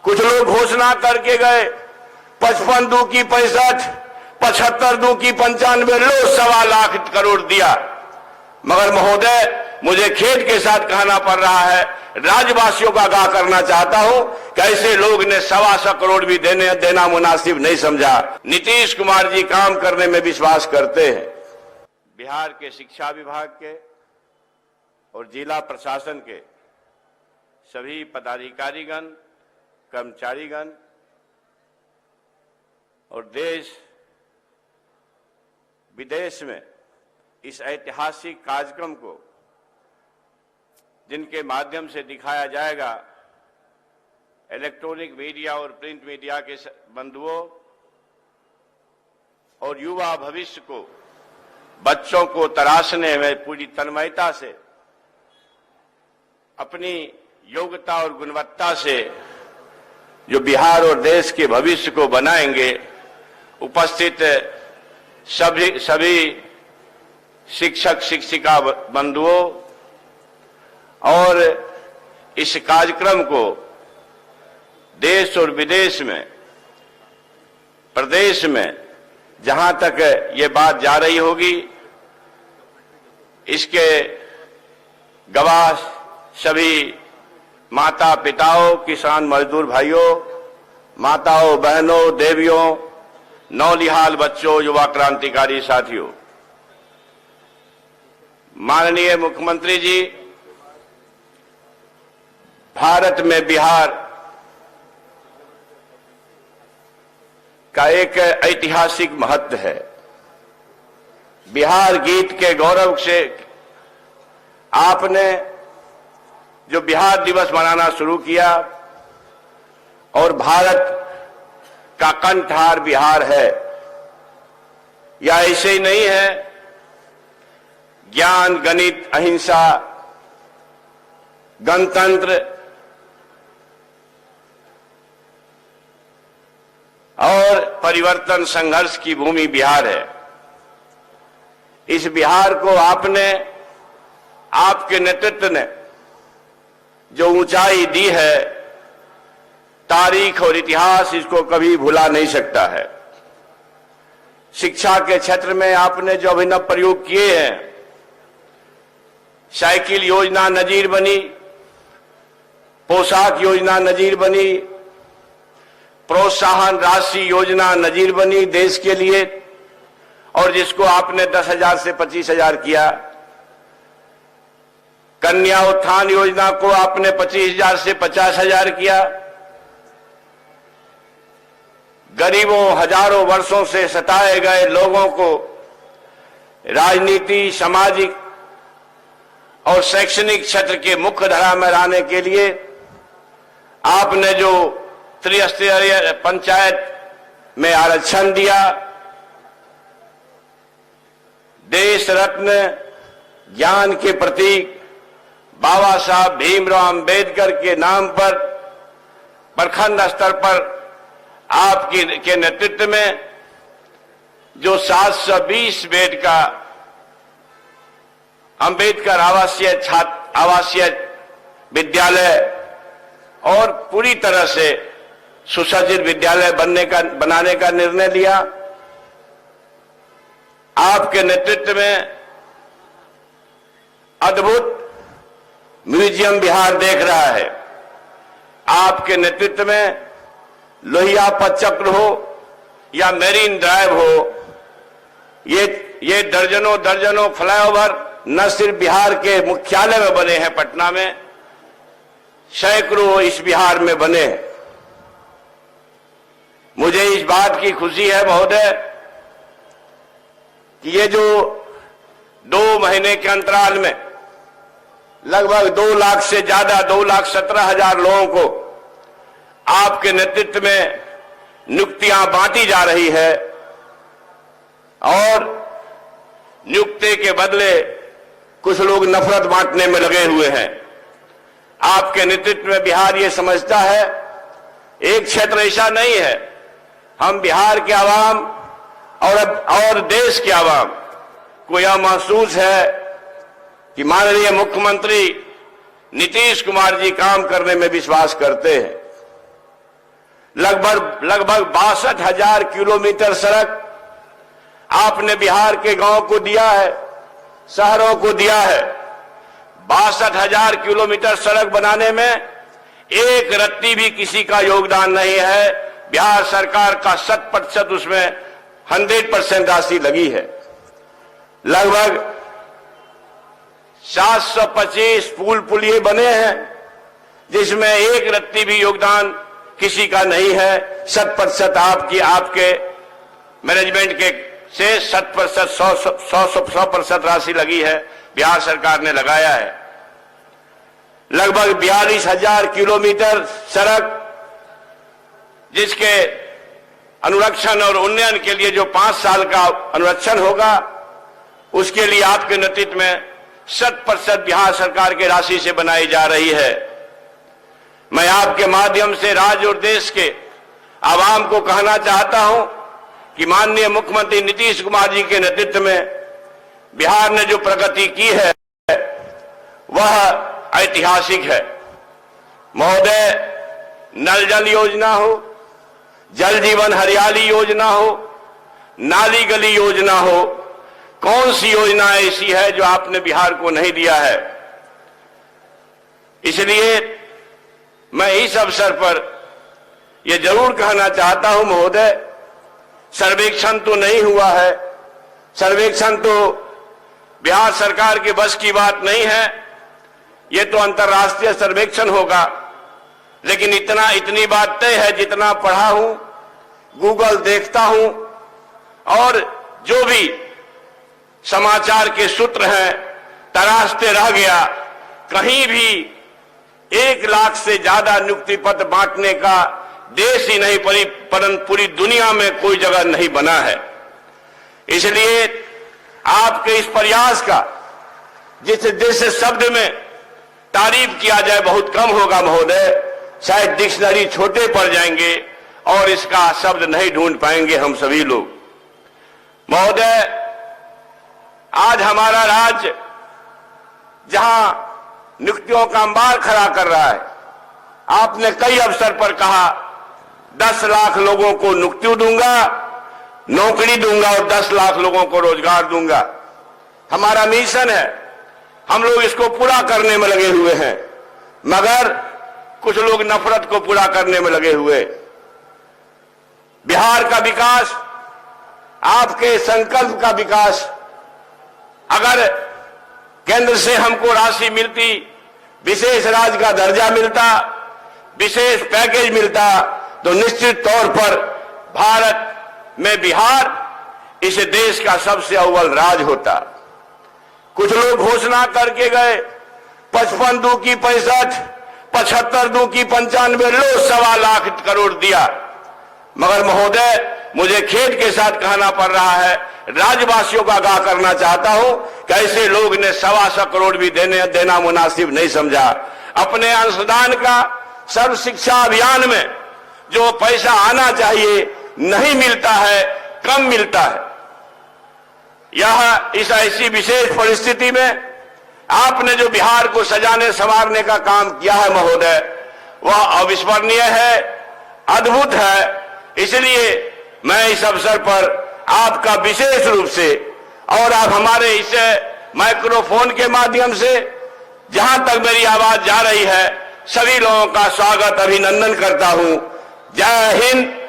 कुछ लोग घोषणा करके गए 55 दू की 65, 75 दू की 95, लो 1.25 लाख करोड़ दिया। मगर महोदय, मुझे खेद के साथ कहना पड़ रहा है, राज्यवासियों का आगाह करना चाहता हूं कि ऐसे लोग ने 125 करोड़ भी देना मुनासिब नहीं समझा। नीतीश कुमार जी काम करने में विश्वास करते हैं। बिहार के शिक्षा विभाग के और जिला प्रशासन के सभी पदाधिकारीगण, कर्मचारीगण और देश विदेश में इस ऐतिहासिक कार्यक्रम को जिनके माध्यम से दिखाया जाएगा, इलेक्ट्रॉनिक मीडिया और प्रिंट मीडिया के बंधुओं और युवा भविष्य को, बच्चों को तराशने में पूरी तन्मयता से, अपनी योग्यता और गुणवत्ता से जो बिहार और देश के भविष्य को बनाएंगे, उपस्थित सभी शिक्षक शिक्षिका बंधुओं और इस कार्यक्रम को देश और विदेश में, प्रदेश में जहां तक ये बात जा रही होगी, इसके गवाह सभी माता पिताओं, किसान मजदूर भाइयों, माताओं, बहनों, देवियों, नौनिहाल बच्चों, युवा क्रांतिकारी साथियों। माननीय मुख्यमंत्री जी, भारत में बिहार का एक ऐतिहासिक महत्व है। बिहार गीत के गौरव से आपने जो बिहार दिवस मनाना शुरू किया और भारत का कंठहार बिहार है, यह ऐसे ही नहीं है। ज्ञान, गणित, अहिंसा, गणतंत्र और परिवर्तन संघर्ष की भूमि बिहार है। इस बिहार को आपने, आपके नेतृत्व ने जो ऊंचाई दी है, तारीख और इतिहास इसको कभी भुला नहीं सकता है। शिक्षा के क्षेत्र में आपने जो अभिनव प्रयोग किए हैं, साइकिल योजना नजीर बनी, पोशाक योजना नजीर बनी, प्रोत्साहन राशि योजना नजीर बनी देश के लिए, और जिसको आपने 10,000 से 25,000 किया। कन्या उत्थान योजना को आपने 25,000 से 50,000 किया। गरीबों, हजारों वर्षों से सताए गए लोगों को राजनीति, सामाजिक और शैक्षणिक क्षेत्र के मुख्य धारा में लाने के लिए आपने जो त्रिस्तरीय पंचायत में आरक्षण दिया, देश रत्न, ज्ञान के प्रतीक बाबा साहब भीमराव अंबेडकर के नाम पर प्रखंड स्तर पर आपके नेतृत्व में जो 720 बेड का अंबेडकर आवासीय विद्यालय और पूरी तरह से सुसज्जित विद्यालय बनाने का निर्णय लिया। आपके नेतृत्व में अद्भुत म्यूजियम बिहार देख रहा है। आपके नेतृत्व में लोहिया पथ चक्र हो या मेरीन ड्राइव हो, ये दर्जनों फ्लाईओवर न सिर्फ बिहार के मुख्यालय में बने हैं पटना में, सैकड़ों इस बिहार में बने हैं। मुझे इस बात की खुशी है महोदय कि ये जो 2 महीने के अंतराल में लगभग 2 लाख से ज्यादा 2,17,000 लोगों को आपके नेतृत्व में नियुक्तियां बांटी जा रही है, और नियुक्ति के बदले कुछ लोग नफरत बांटने में लगे हुए हैं। आपके नेतृत्व में बिहार ये समझता है, एक क्षेत्र ऐसा नहीं है, हम बिहार के आवाम और देश के आवाम को यह महसूस है कि माननीय मुख्यमंत्री नीतीश कुमार जी काम करने में विश्वास करते हैं। लगभग 62,000 किलोमीटर सड़क आपने बिहार के गांव को दिया है, शहरों को दिया है। 62,000 किलोमीटर सड़क बनाने में एक रत्ती भी किसी का योगदान नहीं है। बिहार सरकार का 100% उसमें 100% राशि लगी है। लगभग 725 पुल पुलिये बने हैं, जिसमें एक रत्ती भी योगदान किसी का नहीं है। 100% आपके मैनेजमेंट के से 100% राशि लगी है, बिहार सरकार ने लगाया है। लगभग 42,000 किलोमीटर सड़क, जिसके अनुरक्षण और उन्नयन के लिए जो 5 साल का अनुरक्षण होगा, उसके लिए आपके नेतृत्व में 100% बिहार सरकार की राशि से बनाई जा रही है। मैं आपके माध्यम से राज्य और देश के आवाम को कहना चाहता हूं कि माननीय मुख्यमंत्री नीतीश कुमार जी के नेतृत्व में बिहार ने जो प्रगति की है वह ऐतिहासिक है। महोदय, नल जल योजना हो, जल जीवन हरियाली योजना हो, नाली गली योजना हो, कौन सी योजना ऐसी है जो आपने बिहार को नहीं दिया है? इसलिए मैं इस अवसर पर यह जरूर कहना चाहता हूं महोदय, सर्वेक्षण तो नहीं हुआ है, सर्वेक्षण तो बिहार सरकार के बस की बात नहीं है, यह तो अंतर्राष्ट्रीय सर्वेक्षण होगा। लेकिन इतनी बात तय है, जितना पढ़ा हूं, गूगल देखता हूं और जो भी समाचार के सूत्र हैं तराशते रह गया, कहीं भी 1 लाख से ज्यादा नियुक्ति पत्र बांटने का देश ही नहीं परंतु पूरी दुनिया में कोई जगह नहीं बना है। इसलिए आपके इस प्रयास का जिस शब्द में तारीफ किया जाए बहुत कम होगा महोदय। शायद डिक्शनरी छोटे पड़ जाएंगे और इसका शब्द नहीं ढूंढ पाएंगे हम सभी लोग। महोदय, आज हमारा राज्य जहां नियुक्तियों का अंबार खड़ा कर रहा है, आपने कई अवसर पर कहा 10 लाख लोगों को नियुक्ति दूंगा, नौकरी दूंगा और 10 लाख लोगों को रोजगार दूंगा। हमारा मिशन है, हम लोग इसको पूरा करने में लगे हुए हैं, मगर कुछ लोग नफरत को पूरा करने में लगे हुए। बिहार का विकास, आपके संकल्प का विकास, अगर केंद्र से हमको राशि मिलती, विशेष राज्य का दर्जा मिलता, विशेष पैकेज मिलता, तो निश्चित तौर पर भारत में बिहार इस देश का सबसे अव्वल राज्य होता। कुछ लोग घोषणा करके गए 55 दू की 65, 75 दू की 95, लो 1.25 लाख करोड़ दिया। मगर महोदय, मुझे खेद के साथ कहना पड़ रहा है, राज्यवासियों का आगाह करना चाहता हूं कि ऐसे लोग ने 125 करोड़ भी देना मुनासिब नहीं समझा। अपने अंशदान का सर्व शिक्षा अभियान में जो पैसा आना चाहिए नहीं मिलता है, कम मिलता है। यह इस ऐसी विशेष परिस्थिति में आपने जो बिहार को सजाने संवारने का काम किया है महोदय, वह अविस्मरणीय है, अद्भुत है। इसलिए मैं इस अवसर पर आपका विशेष रूप से और आप हमारे इस माइक्रोफोन के माध्यम से जहां तक मेरी आवाज जा रही है, सभी लोगों का स्वागत अभिनंदन करता हूं। जय हिंद,